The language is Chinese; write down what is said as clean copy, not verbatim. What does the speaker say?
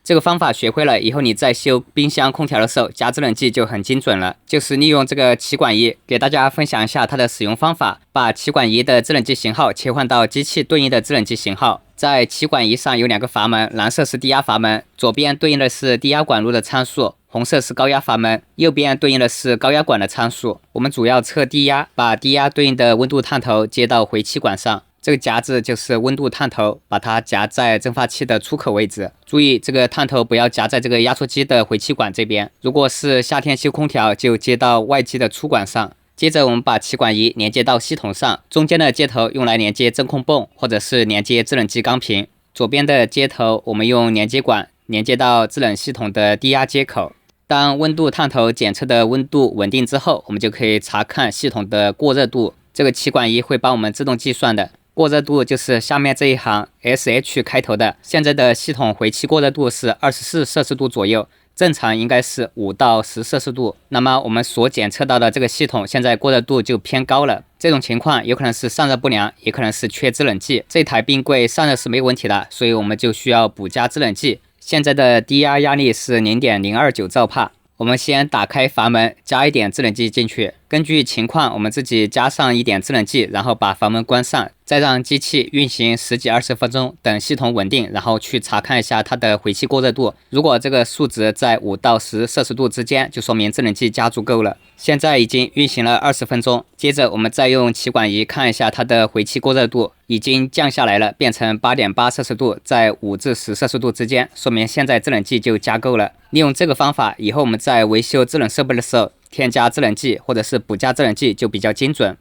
这个方法学会了以后，你在修冰箱、空调的时候加制冷剂就很精准了。就是利用这个气管仪，给大家分享一下它的使用方法。把气管仪的制冷剂型号切换到机器对应的制冷剂型号。在气管仪上有2个阀门，蓝色是低压阀门，左边对应的是低压管路的参数，红色是高压阀门，右边对应的是高压管的参数。我们主要测低压，把低压对应的温度探头接到回气管上。这个夹子就是温度探头，把它夹在蒸发器的出口位置。注意，这个探头不要夹在这个压缩机的回气管这边。如果是夏天修空调，就接到外机的出管上。接着我们把气管仪连接到系统上，中间的接头用来连接真空泵或者是连接制冷剂钢瓶，左边的接头我们用连接管连接到制冷系统的低压接口。当温度探头检测的温度稳定之后，我们就可以查看系统的过热度。这个气管仪会帮我们自动计算的。过热度就是下面这一行 SH 开头的，现在的系统回气过热度是24摄氏度左右，正常应该是5到10摄氏度。那么我们所检测到的这个系统现在过热度就偏高了，这种情况有可能是散热不良，也可能是缺制冷剂。这台冰柜散热是没问题的，所以我们就需要补加制冷剂。现在的低压压力是 0.029 兆帕。我们先打开阀门，加一点制冷剂进去，根据情况我们自己加上一点制冷剂，然后把阀门关上，再让机器运行10几20分钟，等系统稳定，然后去查看一下它的回气过热度。如果这个数值在5到10摄氏度之间，就说明制冷剂加足够了。现在已经运行了20分钟，接着我们再用气管仪看一下它的回气过热度，已经降下来了，变成 8.8 摄氏度，在5至10摄氏度之间，说明现在制冷剂就加够了。利用这个方法，以后我们在维修制冷设备的时候，添加制冷剂或者是补加制冷剂就比较精准。